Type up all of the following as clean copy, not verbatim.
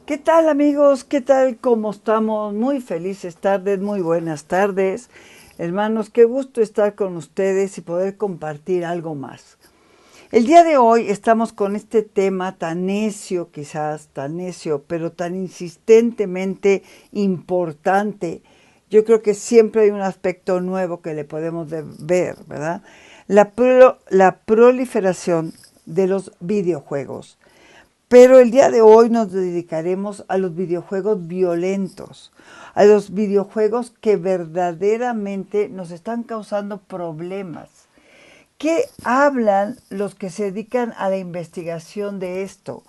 ¿Qué tal amigos? ¿Qué tal? ¿Cómo estamos? Muy felices tardes, muy buenas tardes. Hermanos, qué gusto estar con ustedes y poder compartir algo más. El día de hoy estamos con este tema tan necio, quizás tan necio, pero tan insistentemente importante. Yo creo que siempre hay un aspecto nuevo que le podemos ver, ¿verdad? La proliferación de los videojuegos. Pero el día de hoy nos dedicaremos a los videojuegos violentos, a los videojuegos que verdaderamente nos están causando problemas. ¿Qué hablan los que se dedican a la investigación de esto?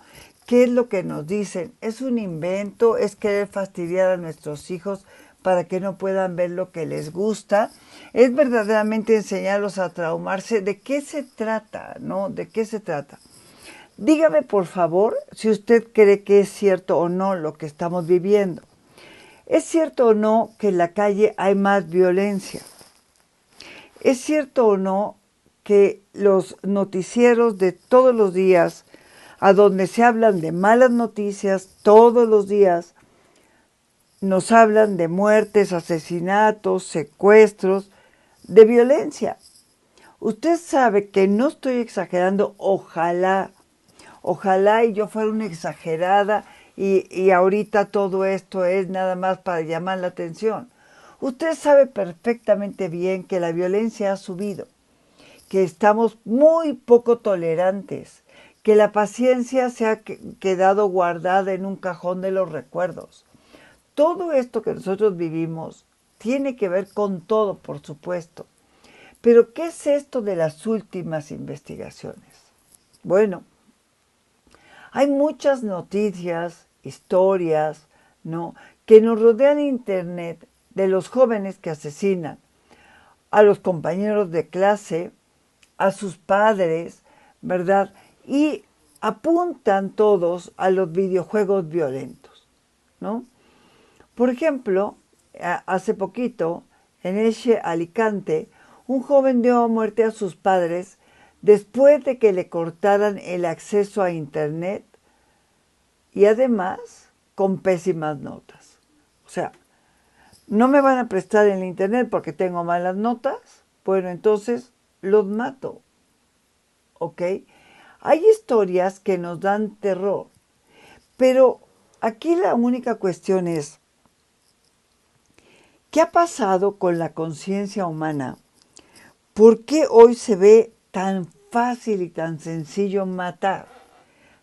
¿Qué es lo que nos dicen? ¿Es un invento? ¿Es querer fastidiar a nuestros hijos para que no puedan ver lo que les gusta? ¿Es verdaderamente enseñarlos a traumarse? ¿De qué se trata? ¿No? ¿De qué se trata? Dígame, por favor, si usted cree que es cierto o no lo que estamos viviendo. ¿Es cierto o no que en la calle hay más violencia? ¿Es cierto o no que los noticieros de todos los días, a donde se hablan de malas noticias todos los días, nos hablan de muertes, asesinatos, secuestros, de violencia? Usted sabe que no estoy exagerando, ojalá y yo fuera una exagerada y ahorita todo esto es nada más para llamar la atención. Usted sabe perfectamente bien que la violencia ha subido, que estamos muy poco tolerantes, que la paciencia se ha quedado guardada en un cajón de los recuerdos. Todo esto que nosotros vivimos tiene que ver con todo, por supuesto. Pero ¿qué es esto de las últimas investigaciones? Bueno, hay muchas noticias, historias, ¿no?, que nos rodean en Internet de los jóvenes que asesinan a los compañeros de clase, a sus padres, ¿verdad? Y apuntan todos a los videojuegos violentos, ¿no? Por ejemplo, hace poquito, en Elche, Alicante, un joven dio muerte a sus padres después de que le cortaran el acceso a Internet y además con pésimas notas. O sea, no me van a prestar el Internet porque tengo malas notas. Bueno, entonces los mato. ¿Ok? Hay historias que nos dan terror, pero aquí la única cuestión es, ¿qué ha pasado con la conciencia humana? ¿Por qué hoy se ve tan fácil y tan sencillo matar?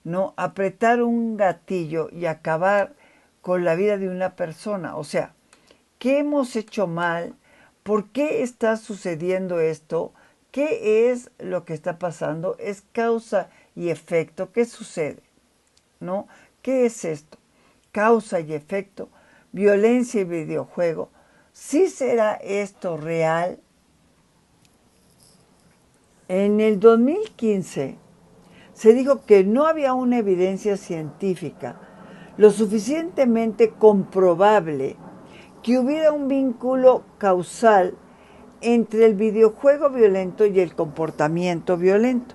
¿No? Apretar un gatillo y acabar con la vida de una persona. O sea, ¿qué hemos hecho mal? ¿Por qué está sucediendo esto? ¿Qué es lo que está pasando? ¿Es causa y efecto? ¿Qué sucede? ¿No? ¿Qué es esto? Causa y efecto, violencia y videojuego. ¿Sí será esto real? En el 2015 se dijo que no había una evidencia científica lo suficientemente comprobable que hubiera un vínculo causal entre el videojuego violento y el comportamiento violento.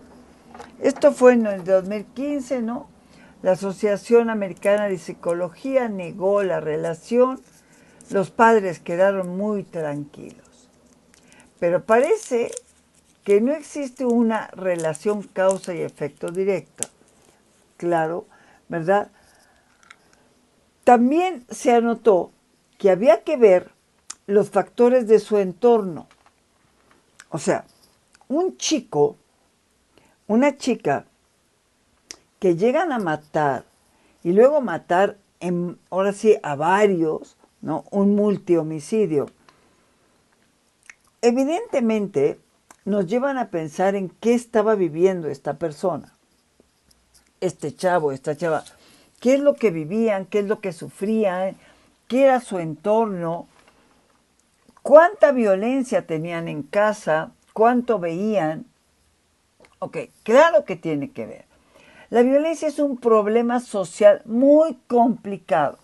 Esto fue en el 2015, ¿no? La Asociación Americana de Psicología negó la relación, los padres quedaron muy tranquilos. Pero parece que no existe una relación causa y efecto directa. Claro, ¿verdad? También se anotó que había que ver los factores de su entorno. O sea, un chico, una chica que llegan a matar y luego matar, ahora sí, a varios, ¿no? Un multihomicidio. Evidentemente nos llevan a pensar en qué estaba viviendo esta persona, este chavo, esta chava. ¿Qué es lo que vivían? ¿Qué es lo que sufrían? ¿Qué era su entorno? ¿Cuánta violencia tenían en casa? ¿Cuánto veían? Ok, claro que tiene que ver. La violencia es un problema social muy complicado.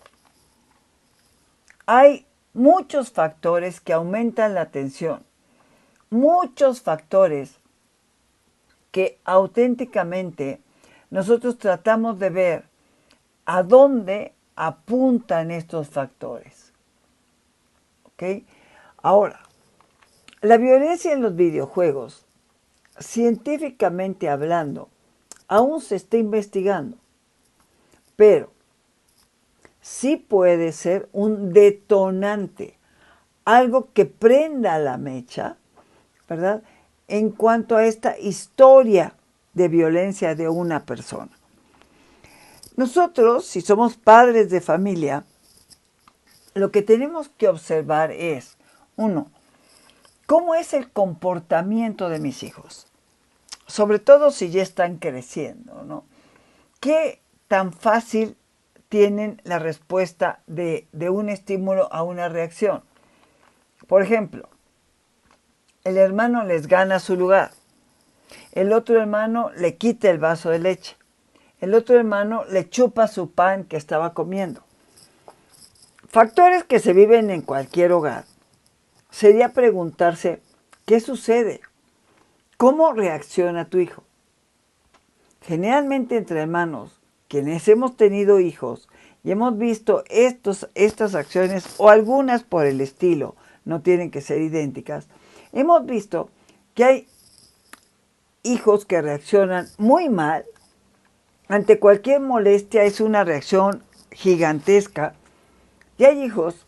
Hay muchos factores que aumentan la tensión, muchos factores que auténticamente nosotros tratamos de ver a dónde apuntan estos factores. ¿Ok? Ahora, la violencia en los videojuegos, científicamente hablando, aún se está investigando, pero sí puede ser un detonante, algo que prenda la mecha, ¿verdad? En cuanto a esta historia de violencia de una persona. Nosotros, si somos padres de familia, lo que tenemos que observar es, uno, ¿cómo es el comportamiento de mis hijos? Sobre todo si ya están creciendo, ¿no? ¿Qué tan fácil tienen la respuesta de un estímulo a una reacción? Por ejemplo, el hermano les gana su lugar, el otro hermano le quita el vaso de leche, el otro hermano le chupa su pan que estaba comiendo. Factores que se viven en cualquier hogar. Sería preguntarse, ¿qué sucede? ¿Cómo reacciona tu hijo? Generalmente entre hermanos, quienes hemos tenido hijos y hemos visto estas acciones o algunas por el estilo, no tienen que ser idénticas, hemos visto que hay hijos que reaccionan muy mal. Ante cualquier molestia es una reacción gigantesca. Y hay hijos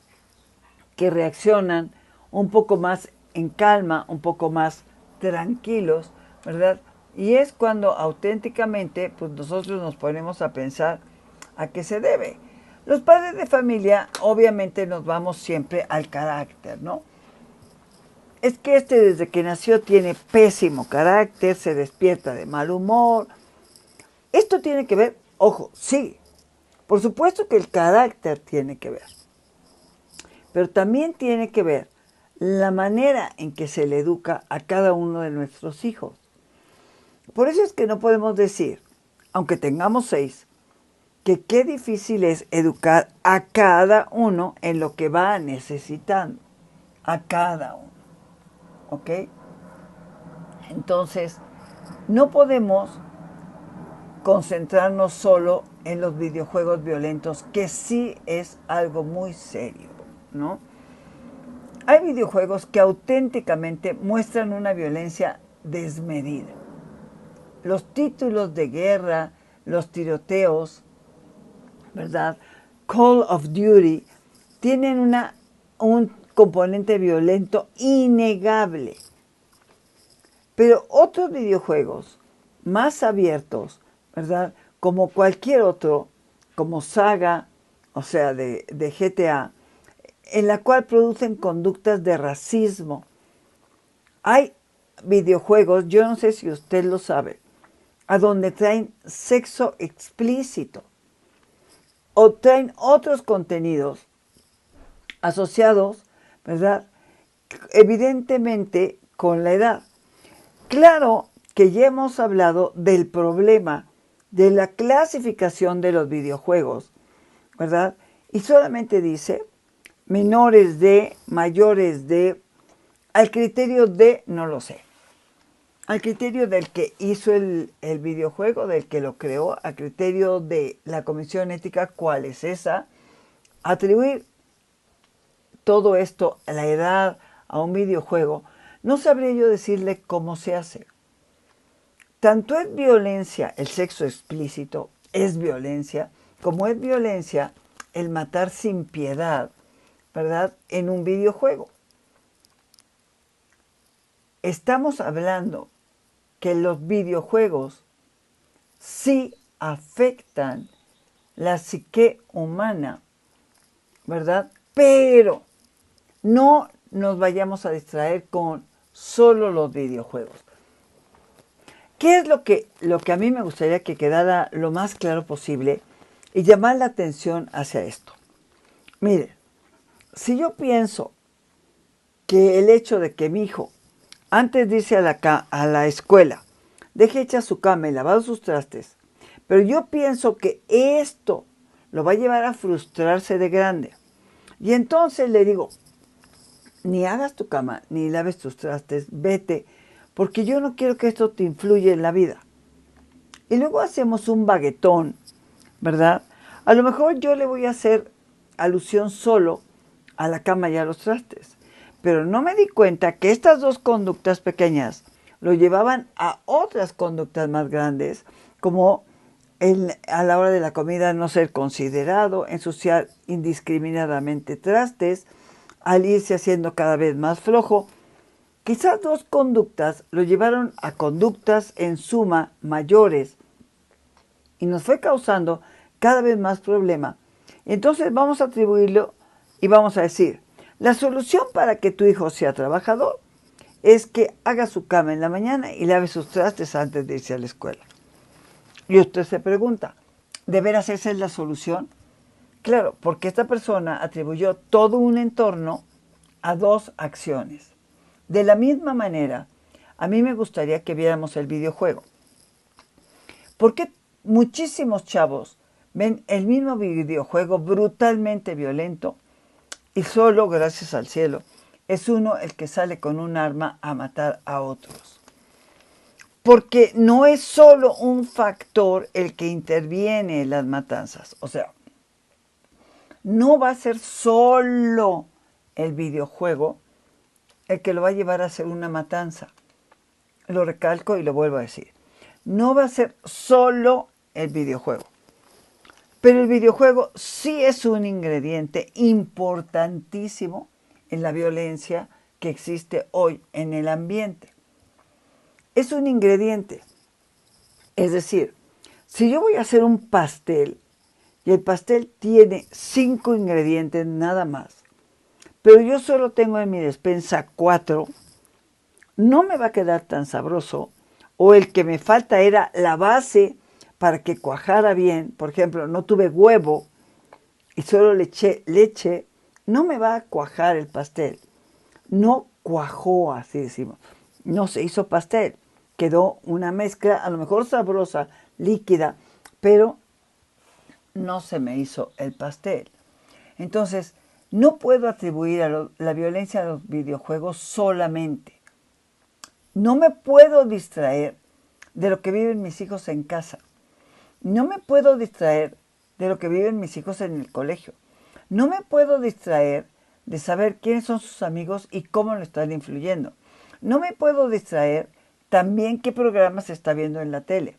que reaccionan un poco más en calma, un poco más tranquilos, ¿verdad? Y es cuando auténticamente pues nosotros nos ponemos a pensar a qué se debe. Los padres de familia obviamente nos vamos siempre al carácter, ¿no? Es que desde que nació tiene pésimo carácter, se despierta de mal humor. Esto tiene que ver, ojo, sí, por supuesto que el carácter tiene que ver, pero también tiene que ver la manera en que se le educa a cada uno de nuestros hijos. Por eso es que no podemos decir, aunque tengamos 6, que qué difícil es educar a cada uno en lo que va necesitando, a cada uno, ¿ok? Entonces, no podemos concentrarnos solo en los videojuegos violentos, que sí es algo muy serio, ¿no? Hay videojuegos que auténticamente muestran una violencia desmedida. Los títulos de guerra, los tiroteos, ¿verdad? Call of Duty tienen un componente violento innegable. Pero otros videojuegos más abiertos, ¿verdad? Como cualquier otro, como Saga, o sea, de GTA, en la cual producen conductas de racismo. Hay videojuegos, yo no sé si usted lo sabe, a donde traen sexo explícito o traen otros contenidos asociados, ¿verdad? Evidentemente con la edad. Claro que ya hemos hablado del problema de la clasificación de los videojuegos, ¿verdad? Y solamente dice menores de, mayores de, al criterio de, no lo sé, al criterio del que hizo el videojuego, del que lo creó, al criterio de la Comisión Ética, ¿cuál es esa? Atribuir todo esto, a la edad, a un videojuego, no sabría yo decirle cómo se hace. Tanto es violencia el sexo explícito, es violencia, como es violencia el matar sin piedad, ¿verdad? En un videojuego. Estamos hablando que los videojuegos sí afectan la psique humana, ¿verdad? Pero no nos vayamos a distraer con solo los videojuegos. ¿Qué es lo que a mí me gustaría que quedara lo más claro posible y llamar la atención hacia esto? Mire, si yo pienso que el hecho de que mi hijo, antes de irse a la escuela, deje hecha su cama y lavado sus trastes, pero yo pienso que esto lo va a llevar a frustrarse de grande. Y entonces le digo, ni hagas tu cama, ni laves tus trastes, vete, porque yo no quiero que esto te influya en la vida. Y luego hacemos un baguetón, ¿verdad? A lo mejor yo le voy a hacer alusión solo a la cama y a los trastes, pero no me di cuenta que estas dos conductas pequeñas lo llevaban a otras conductas más grandes, como a la hora de la comida no ser considerado, ensuciar indiscriminadamente trastes, al irse haciendo cada vez más flojo. Quizás dos conductas lo llevaron a conductas en suma mayores y nos fue causando cada vez más problema. Entonces vamos a atribuirlo y vamos a decir, la solución para que tu hijo sea trabajador es que haga su cama en la mañana y lave sus trastes antes de irse a la escuela. Y usted se pregunta, ¿de veras esa es la solución? Claro, porque esta persona atribuyó todo un entorno a dos acciones. De la misma manera, a mí me gustaría que viéramos el videojuego. ¿Por qué muchísimos chavos ven el mismo videojuego brutalmente violento y solo, gracias al cielo, es uno el que sale con un arma a matar a otros? Porque no es solo un factor el que interviene en las matanzas. O sea, no va a ser solo el videojuego el que lo va a llevar a hacer una matanza. Lo recalco y lo vuelvo a decir. No va a ser solo el videojuego. Pero el videojuego sí es un ingrediente importantísimo en la violencia que existe hoy en el ambiente. Es un ingrediente. Es decir, si yo voy a hacer un pastel y el pastel tiene 5 ingredientes nada más, pero yo solo tengo en mi despensa 4, no me va a quedar tan sabroso, o el que me falta era la base para que cuajara bien. Por ejemplo, no tuve huevo y solo le eché leche, no me va a cuajar el pastel. No cuajó, así decimos. No se hizo pastel. Quedó una mezcla, a lo mejor sabrosa, líquida, pero no se me hizo el pastel. Entonces, no puedo atribuir a la violencia a los videojuegos solamente. No me puedo distraer de lo que viven mis hijos en casa. No me puedo distraer de lo que viven mis hijos en el colegio. No me puedo distraer de saber quiénes son sus amigos y cómo lo están influyendo. No me puedo distraer también qué programas se está viendo en la tele.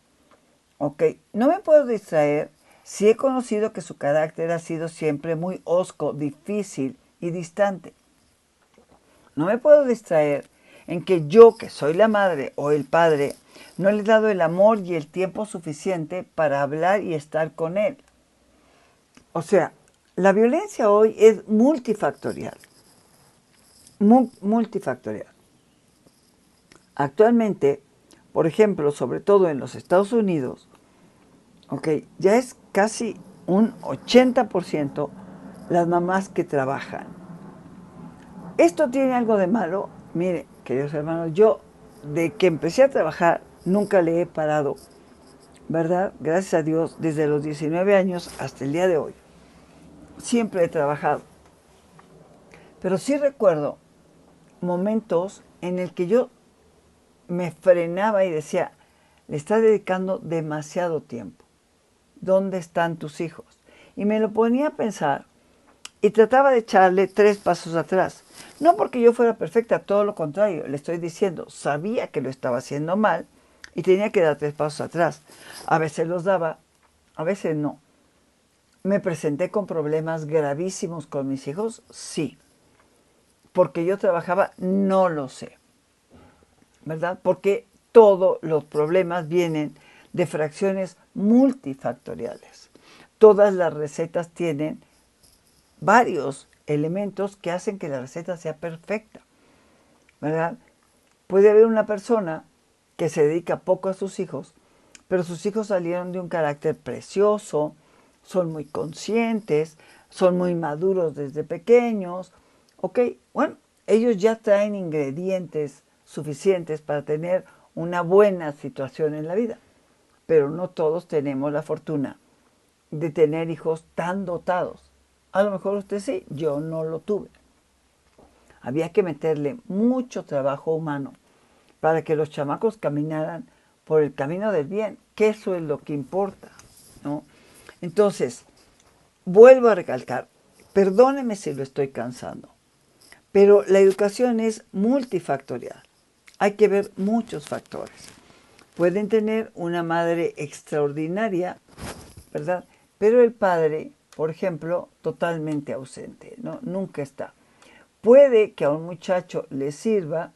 ¿Ok? No me puedo distraer si he conocido que su carácter ha sido siempre muy hosco, difícil y distante. No me puedo distraer en que yo, que soy la madre o el padre, no le he dado el amor y el tiempo suficiente para hablar y estar con él. O sea, la violencia hoy es multifactorial. Multifactorial. Actualmente, por ejemplo, sobre todo en los Estados Unidos, ya es casi un 80% las mamás que trabajan. ¿Esto tiene algo de malo? Mire, queridos hermanos, yo de que empecé a trabajar nunca le he parado, ¿verdad? Gracias a Dios, desde los 19 años hasta el día de hoy. Siempre he trabajado. Pero sí recuerdo momentos en el que yo me frenaba y decía, le estás dedicando demasiado tiempo. ¿Dónde están tus hijos? Y me lo ponía a pensar y trataba de echarle 3 pasos atrás. No porque yo fuera perfecta, todo lo contrario. Le estoy diciendo, sabía que lo estaba haciendo mal y tenía que dar 3 pasos atrás. A veces los daba, a veces no. ¿Me presenté con problemas gravísimos con mis hijos? Sí. ¿Porque yo trabajaba? No lo sé. ¿Verdad? Porque todos los problemas vienen de fracciones multifactoriales. Todas las recetas tienen varios elementos que hacen que la receta sea perfecta, ¿verdad? Puede haber una persona que se dedica poco a sus hijos, pero sus hijos salieron de un carácter precioso, son muy conscientes, son muy maduros desde pequeños, bueno, ellos ya traen ingredientes suficientes para tener una buena situación en la vida, pero no todos tenemos la fortuna de tener hijos tan dotados. A lo mejor usted sí, yo no lo tuve. Había que meterle mucho trabajo humano para que los chamacos caminaran por el camino del bien, que eso es lo que importa, ¿no? Entonces, vuelvo a recalcar, perdóneme si lo estoy cansando, pero la educación es multifactorial. Hay que ver muchos factores. Pueden tener una madre extraordinaria, ¿verdad? Pero el padre, por ejemplo, totalmente ausente, ¿no? Nunca está. Puede que a un muchacho le sirva,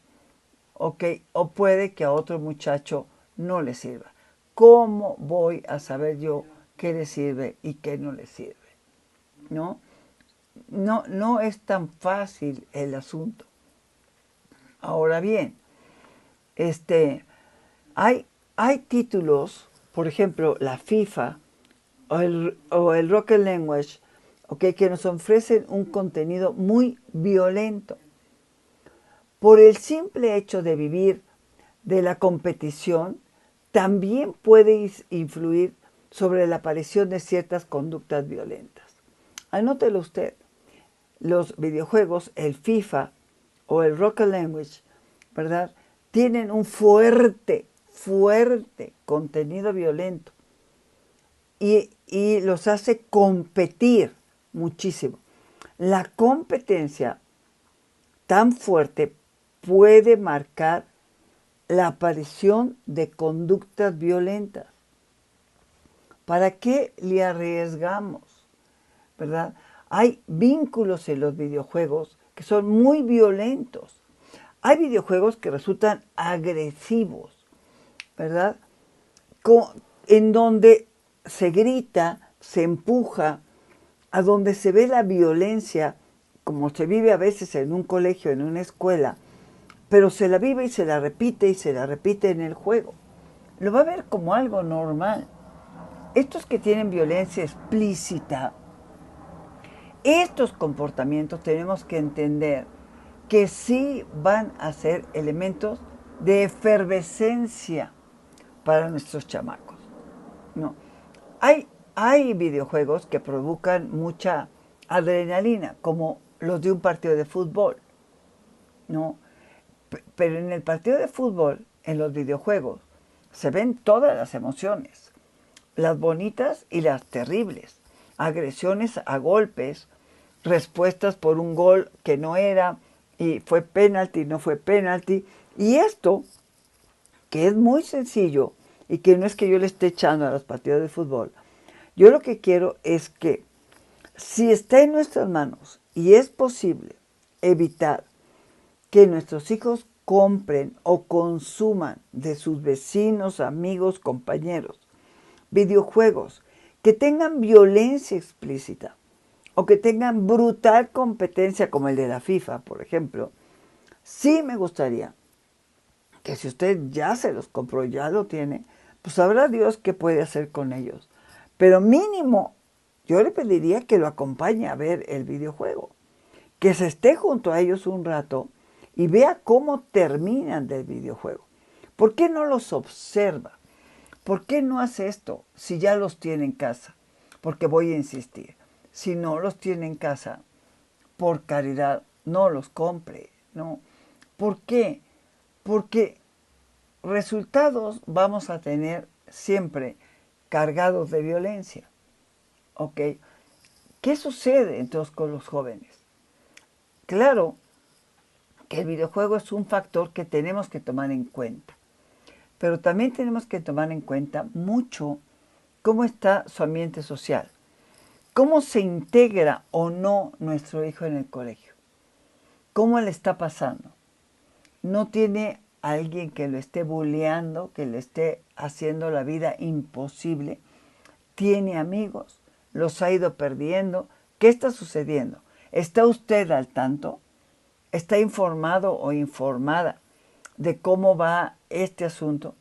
ok, o puede que a otro muchacho no le sirva. ¿Cómo voy a saber yo qué le sirve y qué no le sirve? ¿No? No es tan fácil el asunto. Ahora bien, hay títulos, por ejemplo, la FIFA o el Rocket Language, okay, que nos ofrecen un contenido muy violento. Por el simple hecho de vivir de la competición, también puede influir sobre la aparición de ciertas conductas violentas. Anótelo usted. Los videojuegos, el FIFA o el Rocket Language, ¿verdad? Tienen un fuerte contenido violento y los hace competir muchísimo. La competencia tan fuerte puede marcar la aparición de conductas violentas. ¿Para qué le arriesgamos? ¿Verdad? Hay vínculos en los videojuegos que son muy violentos. Hay videojuegos que resultan agresivos, ¿verdad? En donde se grita, se empuja, a donde se ve la violencia, como se vive a veces en un colegio, en una escuela, pero se la vive y se la repite en el juego. Lo va a ver como algo normal. Estos que tienen violencia explícita, estos comportamientos tenemos que entender que sí van a ser elementos de efervescencia para nuestros chamacos. No. Hay videojuegos que provocan mucha adrenalina, como los de un partido de fútbol, ¿no? Pero en el partido de fútbol, en los videojuegos, se ven todas las emociones, las bonitas y las terribles, agresiones a golpes, respuestas por un gol que no era, y fue penalti, no fue penalti, y esto, que es muy sencillo, y que no es que yo le esté echando a los partidos de fútbol, yo lo que quiero es que si está en nuestras manos y es posible evitar que nuestros hijos compren o consuman de sus vecinos, amigos, compañeros, videojuegos que tengan violencia explícita o que tengan brutal competencia como el de la FIFA, por ejemplo, sí me gustaría que si usted ya se los compró, ya lo tiene, pues sabrá Dios qué puede hacer con ellos. Pero mínimo, yo le pediría que lo acompañe a ver el videojuego, que se esté junto a ellos un rato y vea cómo terminan del videojuego. ¿Por qué no los observa? ¿Por qué no hace esto si ya los tiene en casa? Porque voy a insistir, si no los tiene en casa, por caridad, no los compre, ¿no? ¿Por qué? Porque resultados vamos a tener siempre cargados de violencia, ¿ok? ¿Qué sucede entonces con los jóvenes? Claro que el videojuego es un factor que tenemos que tomar en cuenta, pero también tenemos que tomar en cuenta mucho cómo está su ambiente social, cómo se integra o no nuestro hijo en el colegio, cómo le está pasando. No tiene alguien que lo esté bulleando, que le esté haciendo la vida imposible. Tiene amigos, los ha ido perdiendo. ¿Qué está sucediendo? ¿Está usted al tanto? ¿Está informado o informada de cómo va este asunto?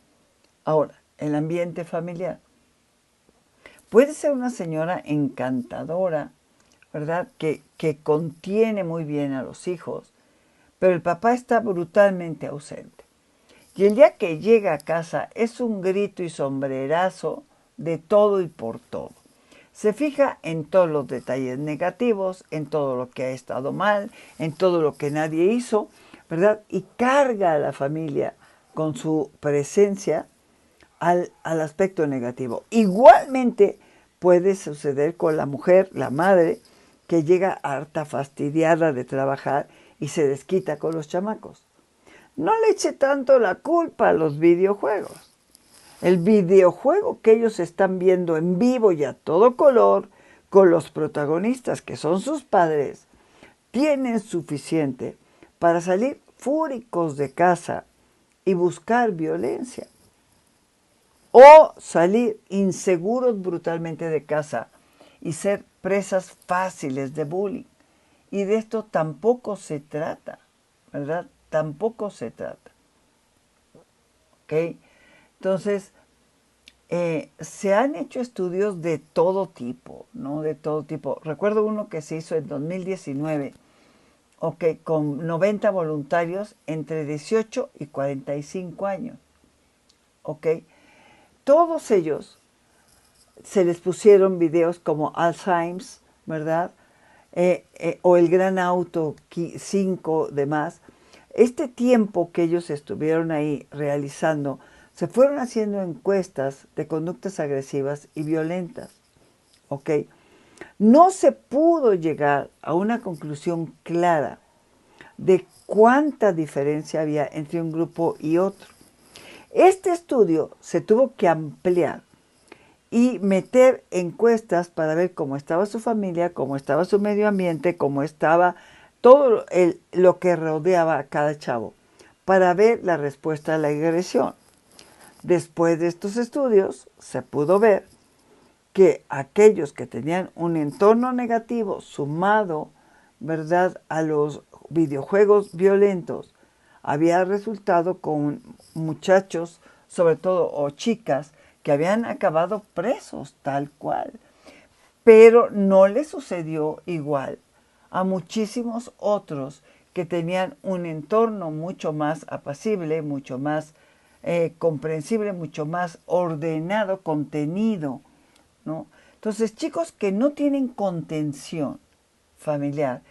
Ahora, el ambiente familiar. Puede ser una señora encantadora, ¿verdad? Que contiene muy bien a los hijos, pero el papá está brutalmente ausente. Y el día que llega a casa es un grito y sombrerazo de todo y por todo. Se fija en todos los detalles negativos, en todo lo que ha estado mal, en todo lo que nadie hizo, ¿verdad? Y carga a la familia con su presencia al aspecto negativo. Igualmente puede suceder con la mujer, la madre, que llega harta, fastidiada de trabajar y se desquita con los chamacos. No le eche tanto la culpa a los videojuegos. El videojuego que ellos están viendo en vivo y a todo color, con los protagonistas que son sus padres, tienen suficiente para salir fúricos de casa y buscar violencia. O salir inseguros brutalmente de casa y ser presas fáciles de bullying. Y de esto tampoco se trata, ¿verdad? Tampoco se trata. ¿Ok? Entonces, se han hecho estudios de todo tipo, ¿no? De todo tipo. Recuerdo uno que se hizo en 2019, ¿ok? Con 90 voluntarios entre 18 y 45 años, ¿ok? Todos ellos se les pusieron videos como Alzheimer's, ¿verdad? O El Gran Auto 5, demás. Este tiempo que ellos estuvieron ahí realizando, se fueron haciendo encuestas de conductas agresivas y violentas, ¿ok? No se pudo llegar a una conclusión clara de cuánta diferencia había entre un grupo y otro. Este estudio se tuvo que ampliar y meter encuestas para ver cómo estaba su familia, cómo estaba su medio ambiente, cómo estaba todo lo que rodeaba a cada chavo, para ver la respuesta a la agresión. Después de estos estudios, se pudo ver que aquellos que tenían un entorno negativo sumado, ¿verdad?, a los videojuegos violentos, había resultado con muchachos, sobre todo, o chicas, que habían acabado presos tal cual. Pero no le sucedió igual a muchísimos otros que tenían un entorno mucho más apacible, mucho más comprensible, mucho más ordenado, contenido, ¿no? Entonces, chicos que no tienen contención familiar,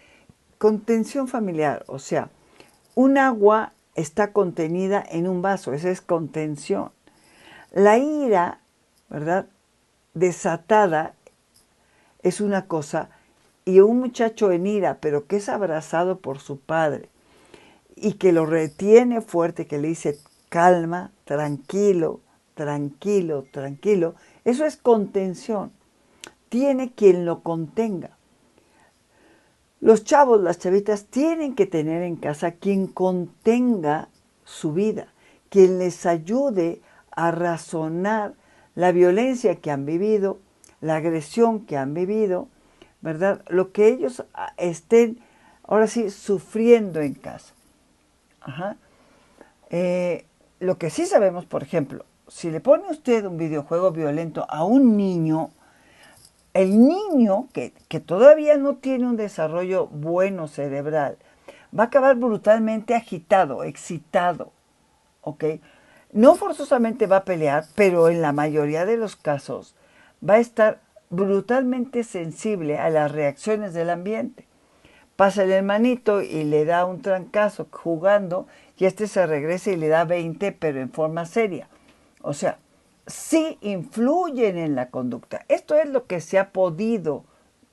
o sea, un agua está contenida en un vaso, esa es contención. La ira, ¿verdad?, desatada es una cosa, y un muchacho en ira, pero que es abrazado por su padre y que lo retiene fuerte, que le dice calma, tranquilo, tranquilo, tranquilo, eso es contención. Tiene quien lo contenga. Los chavos, las chavitas tienen que tener en casa quien contenga su vida, quien les ayude a razonar la violencia que han vivido, la agresión que han vivido, ¿verdad? Lo que ellos estén, ahora sí, sufriendo en casa. Ajá. Lo que sí sabemos, por ejemplo, si le pone usted un videojuego violento a un niño, el niño que todavía no tiene un desarrollo bueno cerebral, va a acabar brutalmente agitado, excitado, ¿ok? No forzosamente va a pelear, pero en la mayoría de los casos va a estar brutalmente sensible a las reacciones del ambiente. Pasa el hermanito y le da un trancazo jugando y este se regresa y le da 20, pero en forma seria. O sea, sí influyen en la conducta. Esto es lo que se ha podido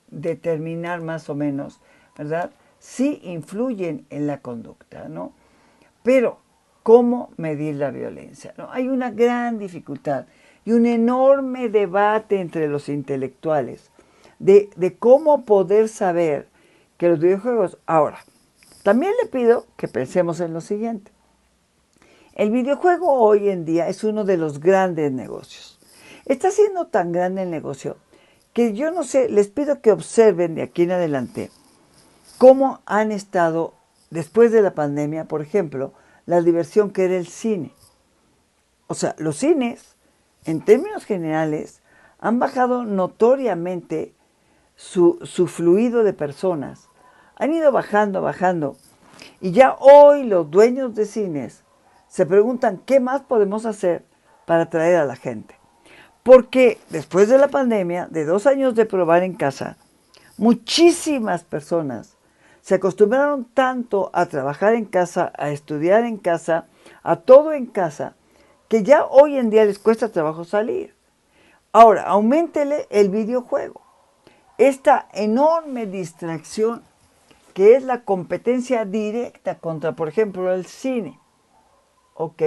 determinar más o menos, ¿verdad? Sí influyen en la conducta, ¿no? Pero, ¿cómo medir la violencia? ¿No? Hay una gran dificultad y un enorme debate entre los intelectuales de cómo poder saber que los videojuegos... Ahora, también le pido que pensemos en lo siguiente. El videojuego hoy en día es uno de los grandes negocios. Está siendo tan grande el negocio que yo no sé, les pido que observen de aquí en adelante cómo han estado, después de la pandemia, por ejemplo, la diversión que era el cine. O sea, los cines, en términos generales, han bajado notoriamente su fluido de personas. Han ido bajando, bajando. Y ya hoy los dueños de cines se preguntan qué más podemos hacer para atraer a la gente. Porque después de la pandemia, de 2 años de probar en casa, muchísimas personas se acostumbraron tanto a trabajar en casa, a estudiar en casa, a todo en casa, que ya hoy en día les cuesta trabajo salir. Ahora, auméntele el videojuego. Esta enorme distracción que es la competencia directa contra, por ejemplo, el cine. ¿Ok?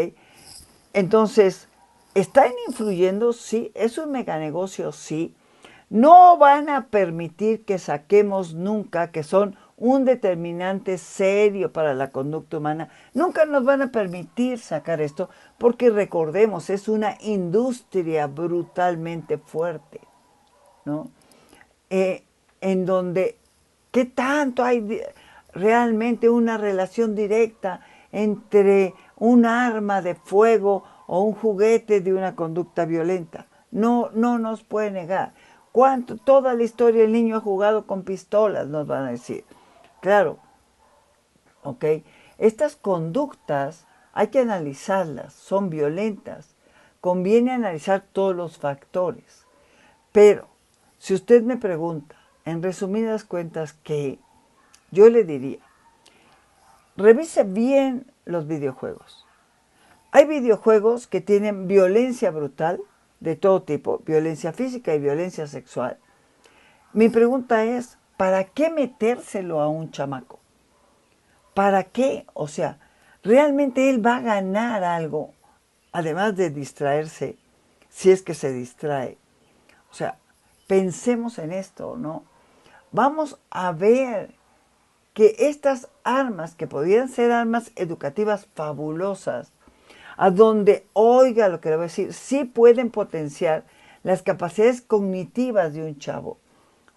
Entonces, ¿están influyendo? Sí. ¿Es un meganegocio? Sí. No van a permitir que saquemos nunca, que son un determinante serio para la conducta humana. Nunca nos van a permitir sacar esto, porque recordemos, es una industria brutalmente fuerte, ¿no? En donde, ¿qué tanto hay realmente una relación directa entre un arma de fuego o un juguete de una conducta violenta? No, no nos puede negar. ¿Cuánto? Toda la historia el niño ha jugado con pistolas, nos van a decir. Claro, ¿ok? Estas conductas hay que analizarlas, son violentas. Conviene analizar todos los factores. Pero, si usted me pregunta, en resumidas cuentas, ¿qué? Yo le diría, revise bien los videojuegos. Hay videojuegos que tienen violencia brutal de todo tipo, violencia física y violencia sexual. Mi pregunta es, ¿para qué metérselo a un chamaco? ¿Para qué? O sea, ¿realmente él va a ganar algo, además de distraerse, si es que se distrae? O sea, pensemos en esto, ¿no? Vamos a ver que estas armas, que podrían ser armas educativas fabulosas, a donde, oiga lo que le voy a decir, sí pueden potenciar las capacidades cognitivas de un chavo,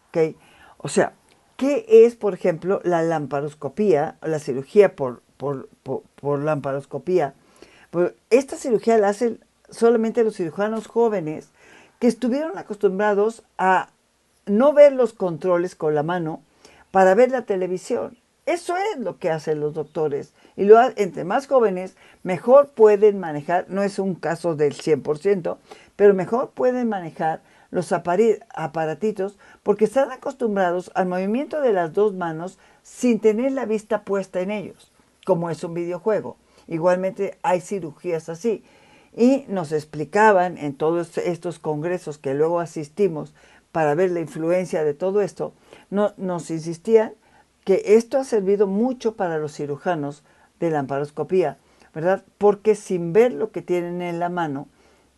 ¿ok? O sea, ¿qué es, por ejemplo, la lamparoscopía, la cirugía por lamparoscopía? Pues esta cirugía la hacen solamente los cirujanos jóvenes que estuvieron acostumbrados a no ver los controles con la mano para ver la televisión. Eso es lo que hacen los doctores. Y entre más jóvenes, mejor pueden manejar, no es un caso del 100%, pero mejor pueden manejar los aparatitos porque están acostumbrados al movimiento de las dos manos sin tener la vista puesta en ellos, como es un videojuego. Igualmente hay cirugías así. Y nos explicaban en todos estos congresos que luego asistimos para ver la influencia de todo esto, nos insistían que esto ha servido mucho para los cirujanos de la lamparoscopía, ¿verdad? Porque sin ver lo que tienen en la mano,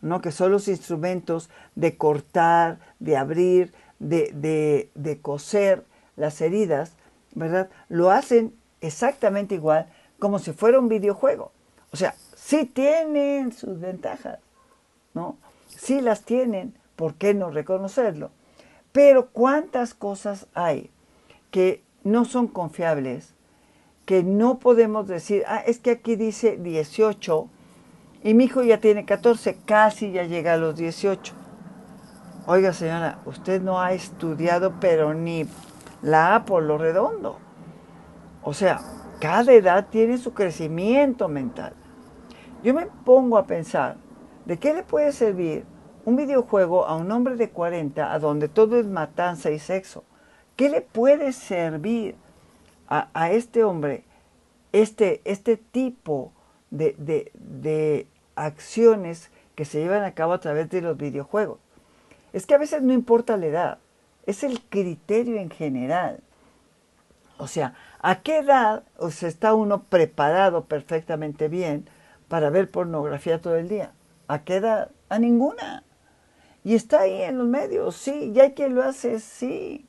¿no? Que son los instrumentos de cortar, de abrir, de coser las heridas, ¿verdad? Lo hacen exactamente igual como si fuera un videojuego. O sea, sí tienen sus ventajas, ¿no? Sí las tienen, ¿por qué no reconocerlo? Pero ¿cuántas cosas hay que no son confiables, que no podemos decir, es que aquí dice 18 y mi hijo ya tiene 14, casi ya llega a los 18? Oiga, señora, usted no ha estudiado, pero ni la A por lo redondo. O sea, cada edad tiene su crecimiento mental. Yo me pongo a pensar, ¿de qué le puede servir un videojuego a un hombre de 40 a donde todo es matanza y sexo? ¿Qué le puede servir a este hombre este tipo de acciones que se llevan a cabo a través de los videojuegos? Es que a veces no importa la edad, es el criterio en general. O sea, ¿a qué edad está uno preparado perfectamente bien para ver pornografía todo el día? ¿A qué edad? A ninguna. Y está ahí en los medios, sí, y hay quien lo hace, sí,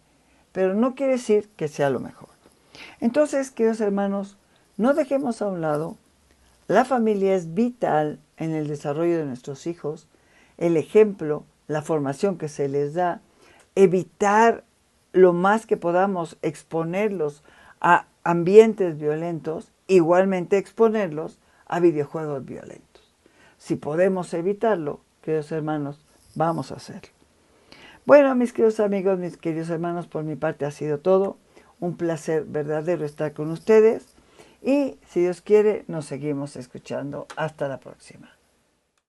pero no quiere decir que sea lo mejor. Entonces, queridos hermanos, no dejemos a un lado, la familia es vital en el desarrollo de nuestros hijos, el ejemplo, la formación que se les da, evitar lo más que podamos exponerlos a ambientes violentos, igualmente exponerlos a videojuegos violentos. Si podemos evitarlo, queridos hermanos, vamos a hacerlo. Bueno, mis queridos amigos, mis queridos hermanos, por mi parte ha sido todo. Un placer verdadero estar con ustedes. Y si Dios quiere, nos seguimos escuchando. Hasta la próxima.